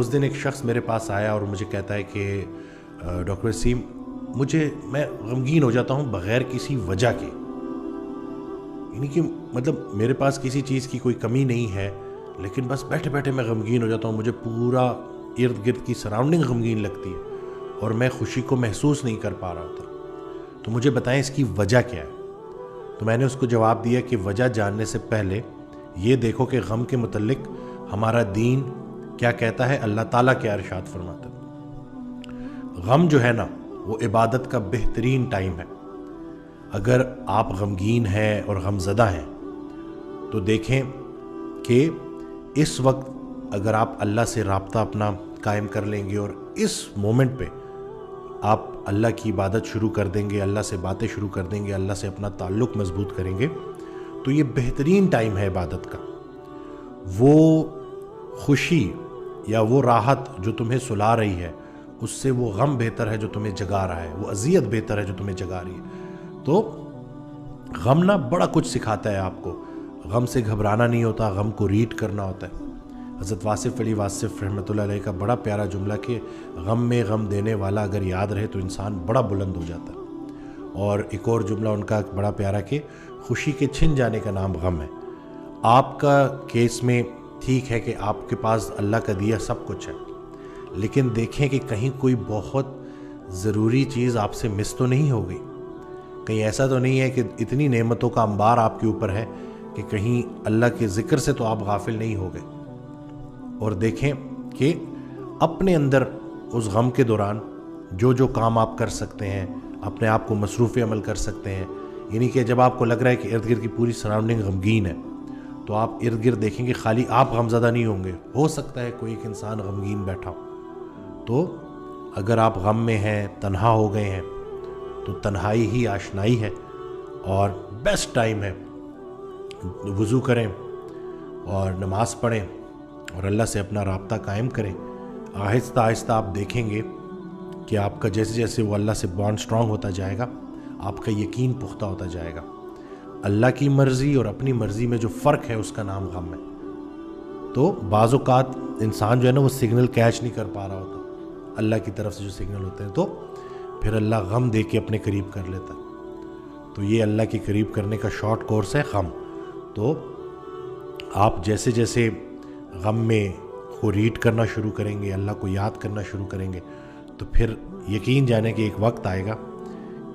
اس دن ایک شخص میرے پاس آیا اور مجھے کہتا ہے کہ ڈاکٹر وسیم میں غمگین ہو جاتا ہوں بغیر کسی وجہ کے، یعنی کہ مطلب میرے پاس کسی چیز کی کوئی کمی نہیں ہے، لیکن بس بیٹھے بیٹھے میں غمگین ہو جاتا ہوں، مجھے پورا ارد گرد کی سراؤنڈنگ غمگین لگتی ہے اور میں خوشی کو محسوس نہیں کر پا رہا ہوتا، تو مجھے بتائیں اس کی وجہ کیا ہے؟ تو میں نے اس کو جواب دیا کہ وجہ جاننے سے پہلے یہ دیکھو کہ غم کے متعلق ہمارا دین کیا کہتا ہے، اللہ تعالیٰ کیا ارشاد فرماتا ہے۔ غم جو ہے نا وہ عبادت کا بہترین ٹائم ہے۔ اگر آپ غمگین ہیں اور غم زدہ ہیں تو دیکھیں کہ اس وقت اگر آپ اللہ سے رابطہ اپنا قائم کر لیں گے اور اس مومنٹ پہ آپ اللہ کی عبادت شروع کر دیں گے، اللہ سے باتیں شروع کر دیں گے، اللہ سے اپنا تعلق مضبوط کریں گے، تو یہ بہترین ٹائم ہے عبادت کا۔ وہ خوشی یا وہ راحت جو تمہیں سلا رہی ہے اس سے وہ غم بہتر ہے جو تمہیں جگا رہا ہے، وہ اذیت بہتر ہے جو تمہیں جگا رہی ہے۔ تو غم نہ بڑا کچھ سکھاتا ہے آپ کو، غم سے گھبرانا نہیں ہوتا، غم کو ریڈ کرنا ہوتا ہے۔ حضرت واصف علی واصف رحمۃ اللہ علیہ کا بڑا پیارا جملہ کہ غم میں غم دینے والا اگر یاد رہے تو انسان بڑا بلند ہو جاتا ہے، اور ایک اور جملہ ان کا بڑا پیارا کہ خوشی کے چھن جانے کا نام غم ہے۔ آپ کا کیس میں ٹھیک ہے کہ آپ کے پاس اللہ کا دیا سب کچھ ہے، لیکن دیکھیں کہ کہیں کوئی بہت ضروری چیز آپ سے مس تو نہیں ہو گئی، کہیں ایسا تو نہیں ہے کہ اتنی نعمتوں کا انبار آپ کے اوپر ہے کہ کہیں اللہ کے ذکر سے تو آپ غافل نہیں ہو گئے۔ اور دیکھیں کہ اپنے اندر اس غم کے دوران جو کام آپ کر سکتے ہیں، اپنے آپ کو مصروف عمل کر سکتے ہیں، یعنی کہ جب آپ کو لگ رہا ہے کہ ارد گرد کی پوری سراؤنڈنگ غمگین ہے تو آپ ارد گرد دیکھیں کہ خالی آپ غمزدہ نہیں ہوں گے، ہو سکتا ہے کوئی ایک انسان غمگین بیٹھا ہو۔ تو اگر آپ غم میں ہیں، تنہا ہو گئے ہیں، تو تنہائی ہی آشنائی ہے اور بیسٹ ٹائم ہے، وضو کریں اور نماز پڑھیں اور اللہ سے اپنا رابطہ قائم کریں۔ آہستہ آہستہ آپ دیکھیں گے کہ آپ کا جیسے جیسے وہ اللہ سے بانڈ سٹرونگ ہوتا جائے گا، آپ کا یقین پختہ ہوتا جائے گا۔ اللہ کی مرضی اور اپنی مرضی میں جو فرق ہے اس کا نام غم ہے۔ تو بعض اوقات انسان جو ہے نا وہ سگنل کیچ نہیں کر پا رہا ہوتا، اللہ کی طرف سے جو سگنل ہوتے ہیں، تو پھر اللہ غم دے کے اپنے قریب کر لیتا ہے۔ تو یہ اللہ کے قریب کرنے کا شارٹ کورس ہے غم۔ تو آپ جیسے جیسے غم میں کو ریڈ کرنا شروع کریں گے، اللہ کو یاد کرنا شروع کریں گے، تو پھر یقین جانے کہ ایک وقت آئے گا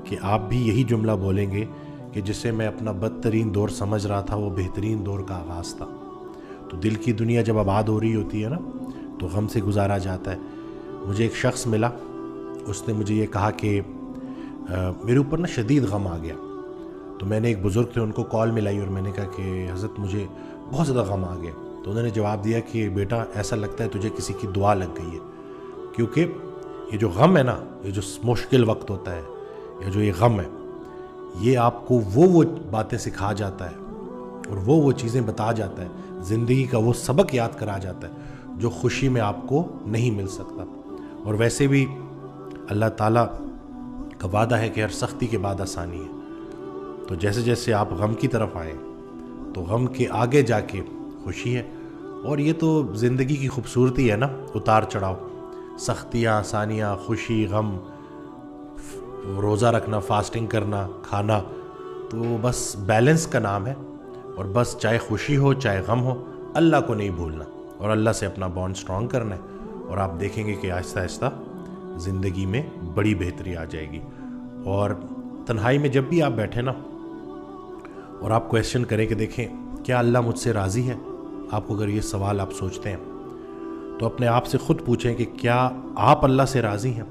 کہ آپ بھی یہی جملہ بولیں گے کہ جسے میں اپنا بدترین دور سمجھ رہا تھا وہ بہترین دور کا آغاز تھا۔ تو دل کی دنیا جب آباد ہو رہی ہوتی ہے نا تو غم سے گزارا جاتا ہے۔ مجھے ایک شخص ملا، اس نے مجھے یہ کہا کہ میرے اوپر نا شدید غم آ گیا، تو میں نے ایک بزرگ تھے ان کو کال ملائی اور میں نے کہا کہ حضرت مجھے بہت زیادہ غم آ گیا۔ تو انہوں نے جواب دیا کہ بیٹا ایسا لگتا ہے تجھے کسی کی دعا لگ گئی ہے، کیونکہ یہ جو غم ہے نا، یہ جو مشکل وقت ہوتا ہے یا جو یہ غم ہے، یہ آپ کو وہ باتیں سکھا جاتا ہے اور وہ چیزیں بتا جاتا ہے، زندگی کا وہ سبق یاد کرا جاتا ہے جو خوشی میں آپ کو نہیں مل سکتا۔ اور ویسے بھی اللہ تعالیٰ کا وعدہ ہے کہ ہر سختی کے بعد آسانی ہے۔ تو جیسے جیسے آپ غم کی طرف آئیں تو غم کے آگے جا کے خوشی ہے، اور یہ تو زندگی کی خوبصورتی ہے نا، اتار چڑھاؤ، سختیاں، آسانیاں، خوشی، غم، روزہ رکھنا، فاسٹنگ کرنا، کھانا، تو بس بیلنس کا نام ہے۔ اور بس چاہے خوشی ہو چاہے غم ہو، اللہ کو نہیں بھولنا اور اللہ سے اپنا بانڈ سٹرونگ کرنا ہے، اور آپ دیکھیں گے کہ آہستہ آہستہ زندگی میں بڑی بہتری آ جائے گی۔ اور تنہائی میں جب بھی آپ بیٹھیں نا اور آپ کویسچن کریں کہ دیکھیں کیا اللہ مجھ سے راضی ہے، آپ کو اگر یہ سوال آپ سوچتے ہیں تو اپنے آپ سے خود پوچھیں کہ کیا آپ اللہ سے راضی ہیں؟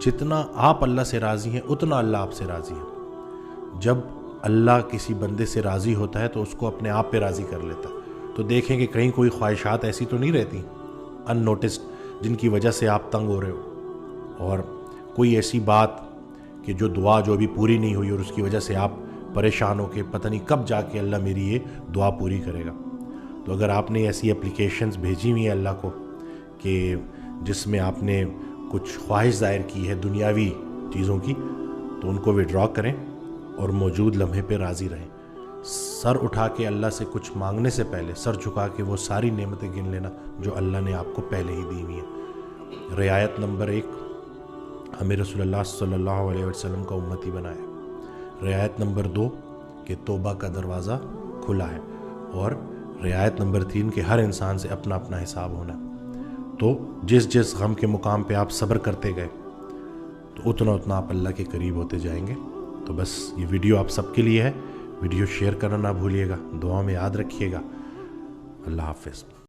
جتنا آپ اللہ سے راضی ہیں اتنا اللہ آپ سے راضی ہے۔ جب اللہ کسی بندے سے راضی ہوتا ہے تو اس کو اپنے آپ پہ راضی کر لیتا ہے۔ تو دیکھیں کہ کہیں کوئی خواہشات ایسی تو نہیں رہتی ان نوٹسڈ جن کی وجہ سے آپ تنگ ہو رہے ہو، اور کوئی ایسی بات کہ جو دعا جو ابھی پوری نہیں ہوئی اور اس کی وجہ سے آپ پریشان ہو کہ پتہ نہیں کب جا کے اللہ میری یہ دعا پوری کرے گا۔ تو اگر آپ نے ایسی اپلیکیشنز بھیجی ہوئی ہیں اللہ کو کہ جس میں آپ نے کچھ خواہش ظاہر کی ہے دنیاوی چیزوں کی، تو ان کو وڈرا کریں اور موجود لمحے پہ راضی رہیں۔ سر اٹھا کے اللہ سے کچھ مانگنے سے پہلے سر جھکا کے وہ ساری نعمتیں گن لینا جو اللہ نے آپ کو پہلے ہی دی ہوئی ہیں۔ رعایت نمبر 1، ہمیں رسول اللہ صلی اللہ علیہ وسلم کا امتی بنایا۔ رعایت نمبر 2 کہ توبہ کا دروازہ کھلا ہے، اور رعایت نمبر 3 کہ ہر انسان سے اپنا اپنا حساب ہونا۔ تو جس غم کے مقام پہ آپ صبر کرتے گئے تو اتنا آپ اللہ کے قریب ہوتے جائیں گے۔ تو بس یہ ویڈیو آپ سب کے لیے ہے، ویڈیو شیئر کرنا نہ بھولیے گا، دعا میں یاد رکھیے گا۔ اللہ حافظ۔